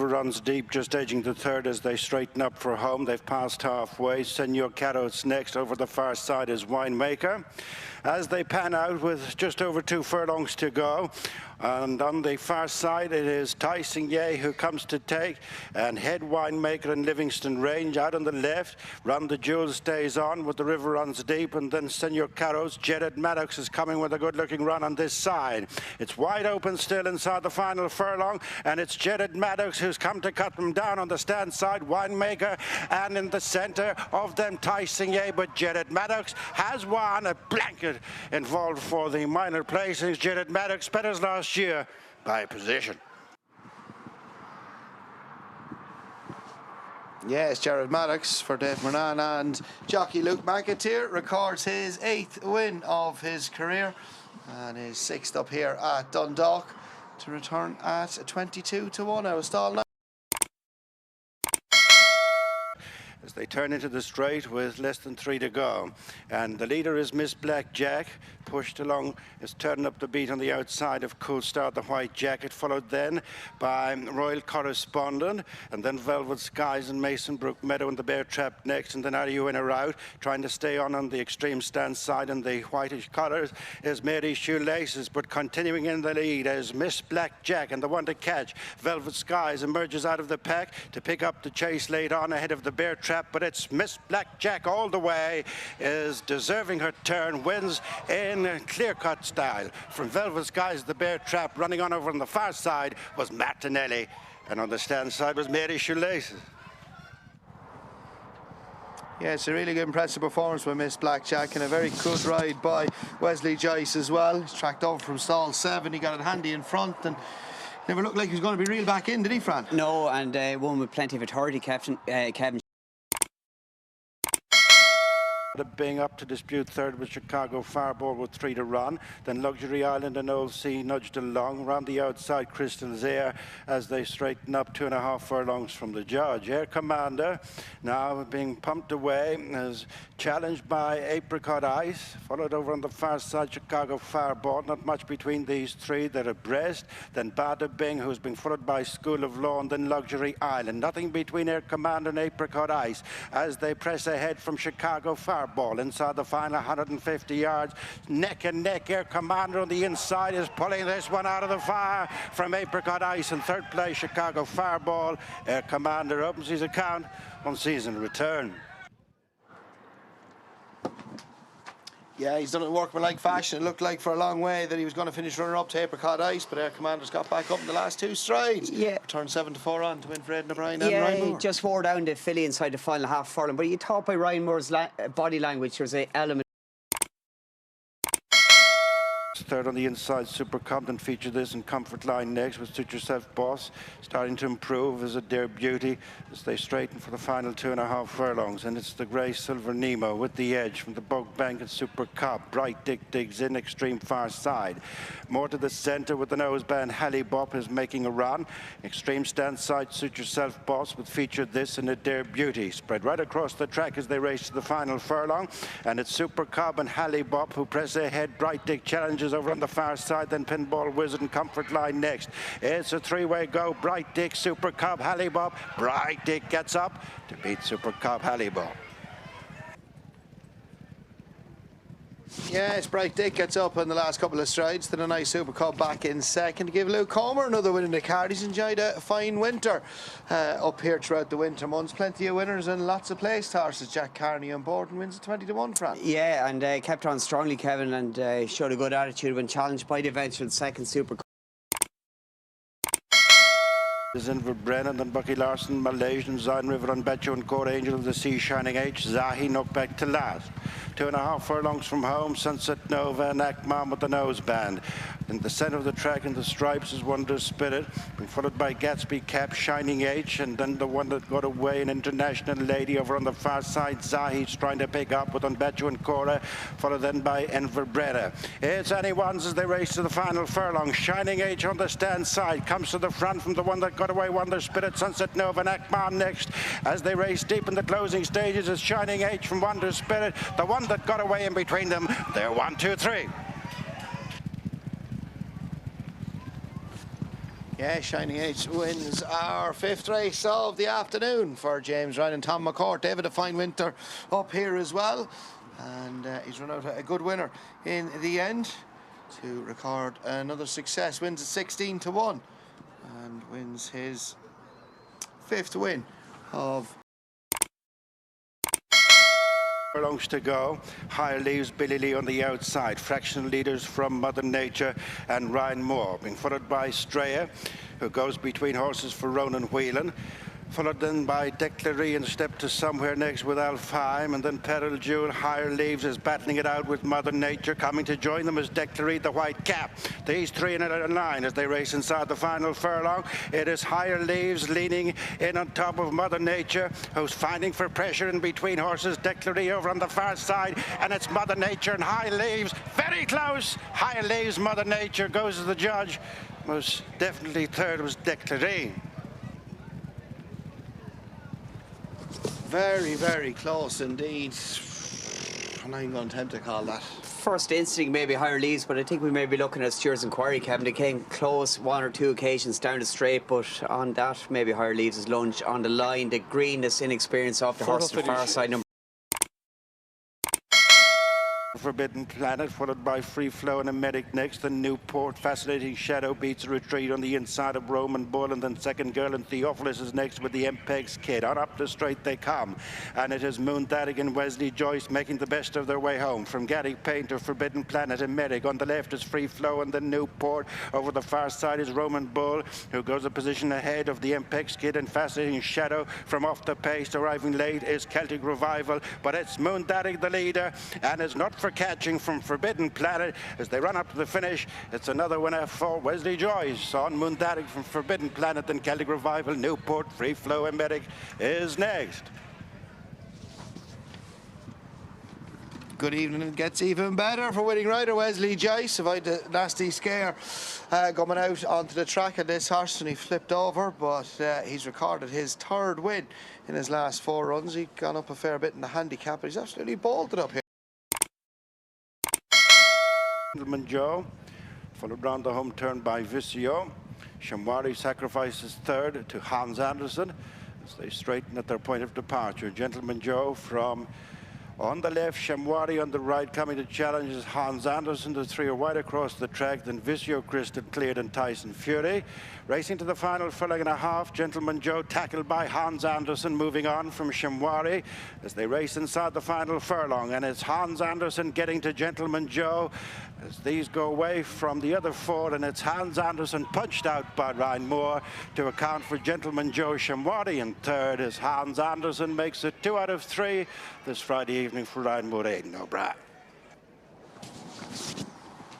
Runs deep, just edging the third as they straighten up for home. They've passed halfway. Senor Carrot's next. Over the far side is Winemaker. As they pan out with just over 2 furlongs to go. And on the far side, it is Tyson Ye who comes to take, and Head Winemaker and Livingston Range out on the left. Run the Jewel stays on with the River Runs Deep, and then Senor Carrot's Jetted Maddox is coming with a good-looking run on this side. It's wide open still inside the final furlong, and it's Jetted Maddox who's come to cut them down on the stand side. Winemaker, and in the centre of them Tyson Ye, but Jetted Maddox has won. A blanket involved for the minor placings. Jetted Maddox betters last year by position. Yes, Jared Maddox for Dave Mernan, and jockey Luke McAteer records his 8th win of his career and is 6th up here at Dundalk to return at 22-1 out of stall now. As they turn into the straight with less than 3 to go. And the leader is Miss Black Jack, pushed along, is turning up the beat on the outside of Cool Star, the white jacket, followed then by Royal Correspondent, and then Velvet Skies and Mason Brook Meadow and the Bear Trap next, and then Are You In or Out, trying to stay on the extreme stand side, and the whitish colours is Mary Shoelaces, but continuing in the lead is Miss Black Jack, and the one to catch, Velvet Skies, emerges out of the pack to pick up the chase late on ahead of the Bear Trap. But it's Miss Black Jack all the way, is deserving her turn, wins in clear-cut style. From Velvet Skies, the Bear Trap, running on over on the far side was Martinelli, and on the stand side was Mary Shoelaces. Yeah, it's a really good, impressive performance by Miss Black Jack, and a very good ride by Wesley Joyce as well. He's tracked over from stall 7. He got it handy in front and never looked like he was going to be reeled back in, did he, Fran? No, and one with plenty of authority, Kevin. Being up to dispute third with Chicago Fireball with 3 to run. Then Luxury Island and Old Sea nudged along. Round the outside, Crystal's Air as they straighten up 2.5 furlongs from the judge. Air Commander now being pumped away is challenged by Apricot Ice. Followed over on the far side, Chicago Fireball. Not much between these 3. They're abreast. Then Bada Bing, who's been followed by School of Law, and then Luxury Island. Nothing between Air Commander and Apricot Ice as they press ahead from Chicago Fireball. Inside the final 150 yards, neck and neck. Air Commander on the inside is pulling this one out of the fire from Apricot Ice. In third place, Chicago Fireball. Air Commander opens his account on season return. Yeah, he's done it in workmanlike fashion. It looked like for a long way that he was going to finish runner-up to Apricot Ice, but Air Commander's got back up in the last 2 strides. Yeah. Turned 7-4 on to win for Ed O'Brien and Ryan Moore. Yeah, he just wore down the filly inside the final half furlong, but you thought by Ryan Moore's body language there's an element. Third on the inside, Super Compton featured this in Comfort Line next with Suit Yourself Boss, starting to improve as a Dare Beauty as they straighten for the final 2.5 furlongs. And it's the grey Silver Nemo with the edge from the Bug Bank and Super Cop. Bright Dick digs in, extreme far side. More to the centre with the noseband, Halley Bop is making a run. Extreme stand side, Suit Yourself Boss with featured this and a Dare Beauty. Spread right across the track as they race to the final furlong. And it's Super Cop and Halley Bop who press ahead. Bright Dick challenges over on the far side, then Pinball Wizard and Comfort Line next. It's a 3-way go. Bright Dick, Super Cub, Hallybop. Bright Dick gets up to beat Super Cub, Hallybop. Yes, Bright Dick gets up in the last couple of strides. Then a nice Super Cub back in second to give Luke Comer another win in the card. He's enjoyed a fine winter up here throughout the winter months. Plenty of winners and lots of placed horses. Jack Carney on board and wins at 20-1, Fran. Yeah, and kept on strongly, Kevin, and showed a good attitude when challenged by the eventual second Super Cub. Is Inver Brennan and Bucky Larson, Malaysian, Zion River and Betcho and Core Angel of the Sea, Shining H, Zahi knocked back to last. 2.5 furlongs from home, Sunset Nova and Akman with the noseband. In the centre of the track in the stripes is Wonder Spirit, being followed by Gatsby Cap, Shining H, and then the one that got away, an International Lady over on the far side. Zahi's trying to pick up with Betcho and Cora, followed then by Enver Brenner. It's anyone's as they race to the final furlong. Shining H on the stand side, comes to the front from the one that got away, Wonder Spirit, Sunset Nova and Akman next. As they race deep in the closing stages, is Shining H from Wonder Spirit, the one that got away in between them. They're 1, 2, 3. Yeah, Shining H wins our 5th race of the afternoon for James Ryan and Tom McCourt. David a fine winter up here as well, and he's run out a good winner in the end to record another success. Wins at 16-1 and wins his 5th win of Furlongs to go. Higher leaves Billy Lee on the outside. Fractional leaders from Mother Nature and Ryan Moore, being followed by Straya, who goes between horses for Ronan Whelan. Followed then by Declarie and Step to Somewhere next with Alfheim, and then Peril Jewel. Higher Leaves is battling it out with Mother Nature. Coming to join them is Declarie, the white cap. These three in a line as they race inside the final furlong. It is Higher Leaves leaning in on top of Mother Nature, who's fighting for pressure in between horses. Declarie over on the far side, and it's Mother Nature and Higher Leaves. Very close. Higher Leaves, Mother Nature goes as the judge. Most definitely third was Declarie. very, very close indeed. And I'm going to attempt to call that. First instinct maybe Higher Leaves, but I think we may be looking at Stewart's inquiry, Kevin. They came close one or two occasions down the straight, but on that maybe Higher Leaves is lunge on the line. The greenness, inexperience off the horse to the far side. Forbidden Planet, followed by Free Flow and a Medic next, then Newport. Fascinating Shadow beats a retreat on the inside of Roman Bull, and then Second Girl and Theophilus is next with the MPEG's Kid. On up the straight they come, and it is Moon Daddick and Wesley Joyce making the best of their way home. From Garrick Payne to Forbidden Planet and Medic. On the left is Free Flow and then Newport. Over the far side is Roman Bull, who goes a position ahead of the MPEG's Kid and Fascinating Shadow. From off the pace, arriving late is Celtic Revival, but it's Moon Daddick the leader, and it's not for catching from Forbidden Planet as they run up to the finish. It's another winner for Wesley Joyce. On Moon Daddick from Forbidden Planet, then Celtic Revival, Newport, Free Flow and Medic is next. Good evening. It gets even better for winning rider Wesley Joyce. Avoid a nasty scare coming out onto the track of this horse, and he flipped over, but he's recorded his 3rd win in his last 4 runs. He'd gone up a fair bit in the handicap, but he's absolutely bolted up here. Gentleman Joe, followed round the home turn by Visio. Shamwari sacrifices 3rd to Hans Andersen as they straighten at their point of departure. Gentleman Joe from on the left, Shamwari on the right, coming to challenge is Hans Andersen. The 3 are wide across the track, then Visio, Kristen Cleared and Tyson Fury. Racing to the final furlong and a half, Gentleman Joe tackled by Hans Andersen, moving on from Shamwari as they race inside the final furlong. And it's Hans Andersen getting to Gentleman Joe as these go away from the other 4, and it's Hans Andersen punched out by Ryan Moore to account for Gentleman Joe. Shamwari in 3rd as Hans Andersen makes it 2 out of 3 this Friday evening for Ryan Moore. Aidan O'Brien.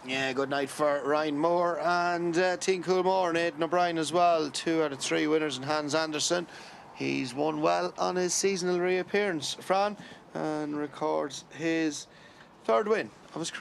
Yeah, good night for Ryan Moore and Team Coolmore and Aidan O'Brien as well. 2 out of 3 winners, and Hans Andersen, he's won well on his seasonal reappearance, Fran, and records his 3rd win of his career.